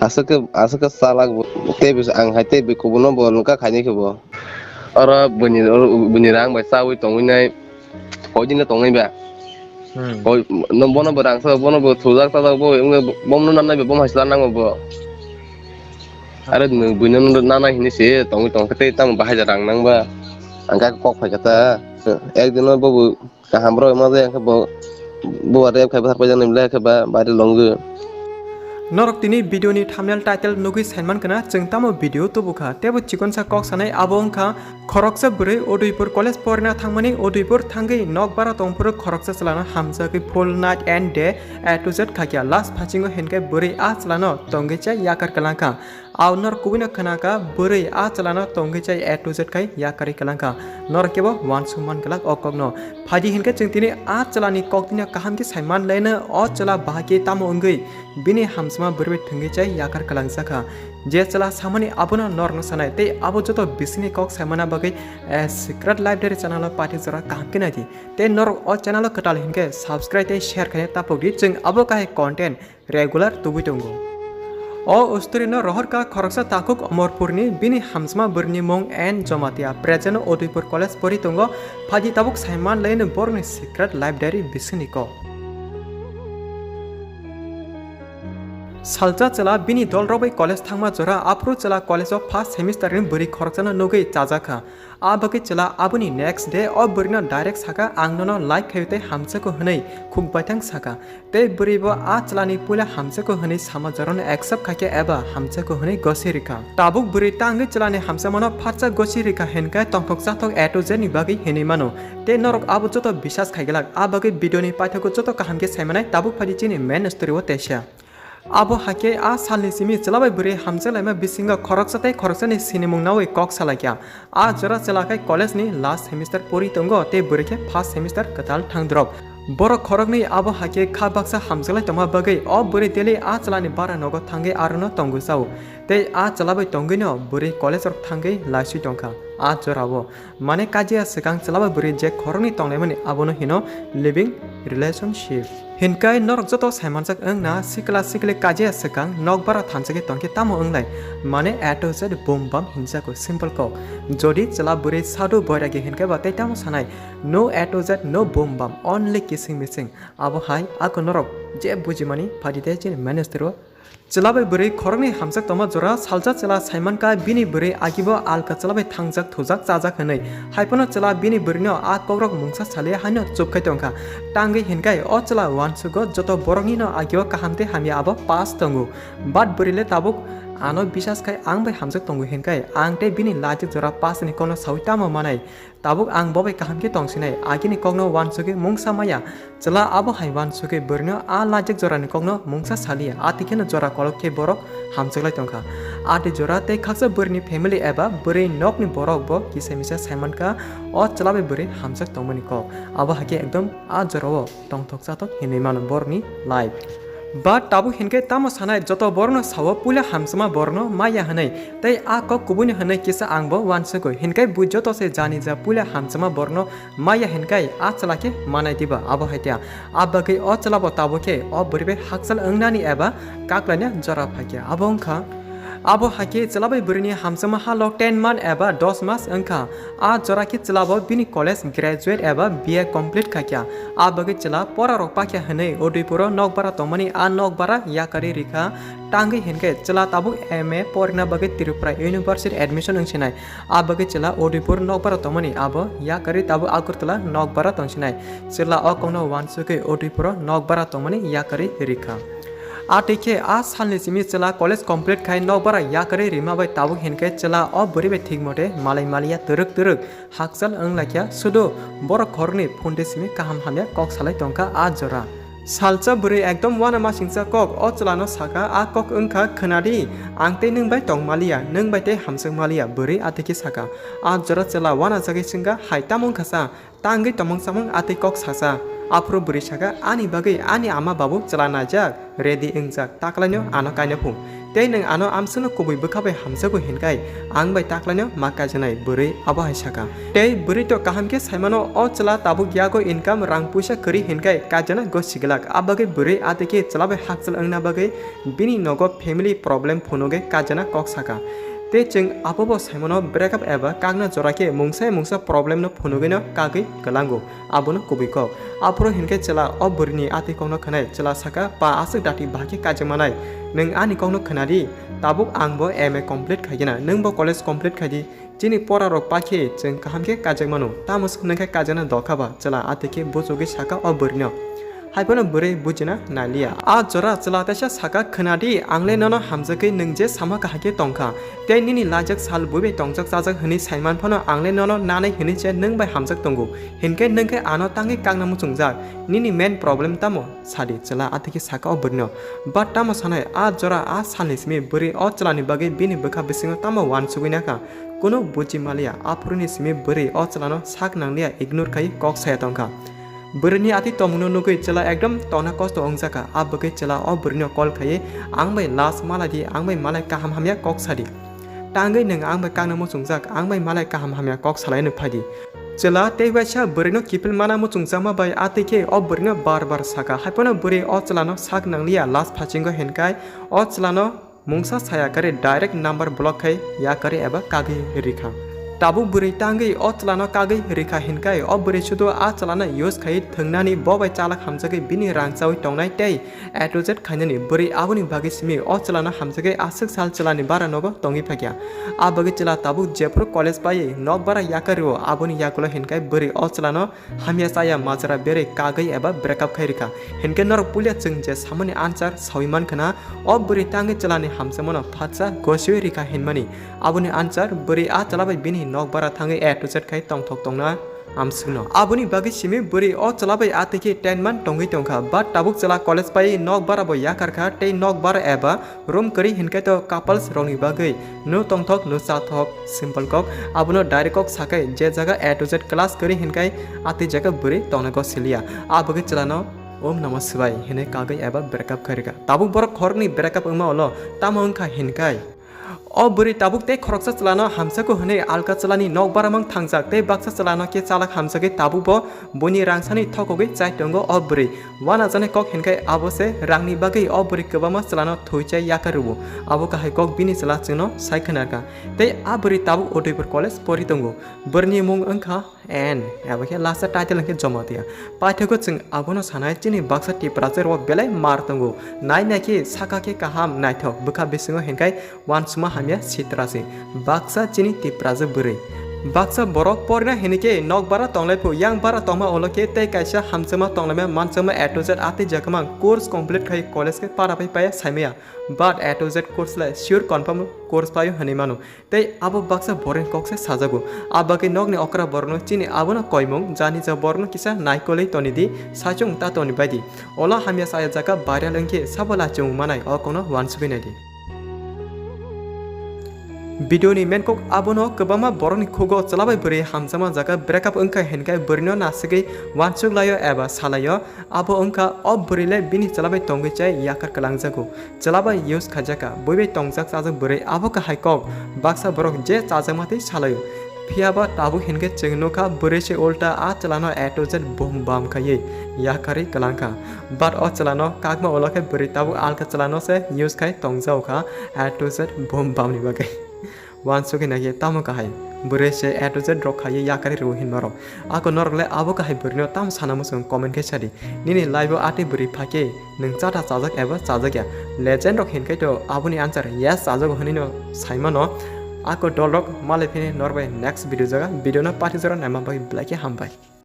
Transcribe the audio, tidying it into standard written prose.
Asa ke salak te bis ang hai te bi kubuno bo nuka khani ke bo ora bunyi rang bai sawi tongi nai ojin na tongi ba oi no bono barang sa bono bo thuzak ta bo bom no nanai bom hasla nang bo are bunyi no nanai hini se tongi tong te tam bahai jarang nang ba angka kok phai kata ekdin bo kahambro ma de bo bo are khai ba pa jang nimle khai ba bare longu Norok tini video ni thumbnail title nugi sainman kana jengtamo video to buka tebo chikonsa kok sanai abongka khoroksa bure oduipur college porna thangmani oduipur thangai nokbara tongpur khoroksa chalana hamsa ki full night and day A to Z khakya last pachingo henkai bure a chalano tonggecha yakar kalangka aunor kubina khanaka bure a chalana tonggecha A to Z kai yakari kalangka nor kebo wan suman kalak okogno phadi henkai jengtini a chalani koktina kaham ki sainman lena o chala bahaki tamo ungui bini hamsma burbe thungi chai yakar kalang saka je chala samani abuna norno sanai te abo joto bisini kok samana bagai secret library channel party jora kam kinati te nor o channel katal hinke subscribe te share khane tapogdi jeng abo kai content regular tubuitongo o usturino rohor ka khoroksa takuk amorpurni bini hamsma burni mong en jomatia present odipur college poritongo phadi tabuk saiman lein borni secret library bisini ko salja chala bini dol robai college thangma jora apro chala college of first semester in buri khorchana nogai chajaka abaki chala abuni next day o burina direct saka angnono like khayte hamsa ko hunai khuk baithang saka te buribo a chalani pula hamsa ko hunai sama jaron accept khake eba hamsa ko hunai gosirika tabuk buri tangi chalani hamsa mano phacha gosirika henkai tongthok chathok A to Z ni bagi heni mano te norok abu joto bisas khaigelak abaki video ni paithako joto kahamke saimanai tabuk phadi chini main story o tesha abo hake a salni simi chalabai bure hamsa laima bisinga khoroksatai khoroksani sinimung nawi kok salakya a jora chalakai college ni last semester pori tongo te bureke first semester katal thangdrop boro khorokni abo hake kha baksa hamsalai toma bagai o bure tele a chalani bara nogo thangai arono tongu sau te a chalabai tongino bure college rok thangai laisi tongkha a jorabo mane kajia sekang chalabai bure je khorokni tonglaimani abono hino living relationship hinkai norok joto saimanjak na sikla sikle kajia sekang nokbara thansake tongke tamo onglai mane A to Z bom bam hinsa ko simple ko jodi chala bure sadu boirage hinkai ba tamo sanai no A to Z no bom bam only kissing missing abo hai ako norok je bujimani phadite chin manestero chalabai bure khorokni hamsak toma jora salja chala saiman ka bini bure agibo alka chalabai thangjak thujak chajak hanai haipono chala bini burino a kokrok mungsa sale haino chupkai tongkha tangai hinkai o chala wansugo joto borongni no agio kahamte hamya abo pas tongu bat burile tabuk ano bisas kai ang bai hamjak tongu hinkai ang te bini lajik jora pas ni kono sautama manai tabuk ang bobai kahamke tongsinai agini kogno wansuge mungsa maya chala abo haiwan suge burno a lajik jora ni kogno mungsa salia atikena jora kolokke borok hamjaklai tongkha ati jora te khaksa burni family eba buri nokni borok bo kisemisa saiman ka o chalabai buri hamjak tongmani ko abo hake ekdom a jora tongthok chatok hinai man borni life But tabu hinke tamo sanai joto borno sawo pula hamsama borno maya hanai tai a ko kubuni hanai kisa angbo wansako hinkai bujoto se jani ja pula hamsama borno maya hinkai a chalake manai diba abo haitya abagai o chalabo taboke o buribe haksal angnani eba kaklanya jara phakya abongkha abo hake chalabai burini hamsama halo 10 man eba 10 mas angkha a joraki chalabo bini college graduate eba BA complete khakya a bagi chala pora rok pakya hanai odipuro nokbara tomani a nokbara yakari rikha tangi henke chala tabu MA porna bagi Tirupura University admission angsinai a bagi chala odipur nokbara tomani abo yakari tabu akurtala nokbara tongsinai chala o kongno wansuke odipuro nokbara tomani yakari rikha Atike a salni simi chala college complete khai nokbara yakare rima bai tabu henke chala o buribe thikmote malai malia turuk haksal anglakya sudo bor khorni phunde simi kaham hamya kok salai tongka a jora salcha buri ekdom wana ma singsa kok o chalano saka a kok angkha khanadi angte nung bai tong malia nung bai te hamsang malia buri atike saka a jora chala wana jagi singa haitamong khasa tangi tomong samong ate kok sasa Apro buri saka ani bagai ani ama babu celana jak ready engjak taklanyo ano kaino phum. Tei nang ano amsuno kubui bekabai hamsaku hinkai ang bai taklanyo maka janai buri abo hai saka. Tei buri to kaham ke saimano o cela tabu giago income rang puisa kari hinkai kajana go siglak abagai buri ateke celabai hakchal angna bagai bini nogo family problem phunoge kajana kok saka. Te cheng apobo saimono breakup eba kagna jorake mungsa problem no phunuge no kagai galango abono kubui kok. Apro hinkai cela o burini ate kono khanai cela saka pa asuk dati bhaki kajmanai neng ani kono khanadi tabuk angbo MA complete khaigena nengbo college complete khaidi chini pora rok pakhe cheng kahamke kajmanu tamus nengkai kajana dokhaba cela ateke bojoge saka o burino Haipono buri bujina nalia. A jora cela tasha saka khanadi angle nono hamjake nengje sama kahake tongkha. Tei nini lajak sal bube tongjak sajak hini saiman phono angle nono nanai hini che neng bai hamjak tongu. Hinke nengke ano tangi kangna muchungjak. Nini main problem tamo sadi cela atike saka o burino. But tamo sanai a jora a salnismi buri o cela ni bage bini bekha bisingo tamo wan suginaka. Kuno buji malia apuruni simi buri o cela no sak nanglia ignore kai kok saya tongkha. Berni ati tomuno nukui cela ekdom tona kosto ongjaka abagai cela o berni kol khaye angbai las maladi angbai malai kaham hamya kok sadi tangai neng angbai kangna muchungjak angbai malai kaham hamya kok salai nu phadi cela teibacha berni kipil mana muchungjama bai atike o berni bar saka haipono buri o cela no sak nanglia las phachingo henkai o cela no mungsa saya kare direct number block khai ya kare eba kagi rikha Tabu buri tangai o celana kagai rika hinkai o buri chudo a celana use khai thangnani bobai chalak hamjagai bini rangchawi tongnai tei atrozet khainani buri abuni bagi simi o celana hamjagai asuk sal celani bara nogo tongi phakya a bagi cela tabu jepur college pai nok bara yakario abuni yakulo hinkai buri o celana hamya saya majra bere kagai eba breakup khai rika hinkai nor pulia chung je samani answer sawiman khana o buri tangai celani hamjamono phatsa goswe rika hinmani abuni answer buri a celabai bini nok bara thangai A to Z khai tong thok tongna amsugno abuni bagi simi buri o chalabai atike 10 man tongi tongkha but tabuk chala college pai nok bara bo yakar kha tei nok bara eba room kari hinkai to couples roni bagai no tong thok no sa thok simple kok abuno direct kok sakai je jaga A to Z class kari hinkai ati jaga buri tongna ko silia abagi chalano Om Namah Shivaya hine kagai eba breakup kharika tabuk borok khorni breakup ungma olo tamongkha hinkai O buri tabuk te khoroksa chalano hamsako hne alka chalani nok baramang thangjak te baksa chalano ke chalak hamsake tabu bo boni rangsani thokoge chai tongo o buri wana jane kok hinkai abose rangni bagai o buri kebama chalano thoichai yakarubu abo kahai kok bini chala chino saikhanarka te a buri tabuk Udaipur college pori tongo burni mung angkha and abake last title ke jomatia paithoko chung abono sanai chini baksa tiprajer o belai mar tongo nai naki saka ke kaham naithok bukha bisingo hinkai wansuma hamya sitrase baksa chini tipraje buri baksa borok porna henike nok bara tonglai phu yang bara tongma oloke tei kaisa hamchama tonglama manchama A to Z ate jakamang course complete khai college ke para pai paya saimya but A to Z course la sure confirm course payo hanimanu tei abo baksa boren kokse sajago abake nok ni okra borno chini abono koimong jani ja borno kisa naikolei tonidi sachung ta toni baidi ola hamya saya jaka viral angke sabala chung manai okono wansubinadi Video ni menkok abono kebama boroni khogo chalabai buri hamjama jaga breakup ungka henkai burino nasigi wansuk layo eba salayo abo ungka ob burile bini chalabai tongi chai yakar kalangjago chalabai use khajaka boibai tongjak chajak buri abo ka haikok baksa borok je chajamati salayo Piaba tabu hinge chengnoka burese olta a chalano A to Z bom bam khaye yakari kalangka but o chalano kagma olake buri tabu alka chalano se use khai tongjau kha A to Z bom bam ni bagai Wansuki nage tamu kahai burese A to Z rok khaye yakari ruhin maro ako norle abo kahai burino tam sanamusung comment ke chadi nini live ate buri phake nung chata chajak eba chajak ya legend rok hinkai to abuni answer yes chajak honino saimano Ako dolok malai phine norbai next video jaga video na party jora nama bai black hambai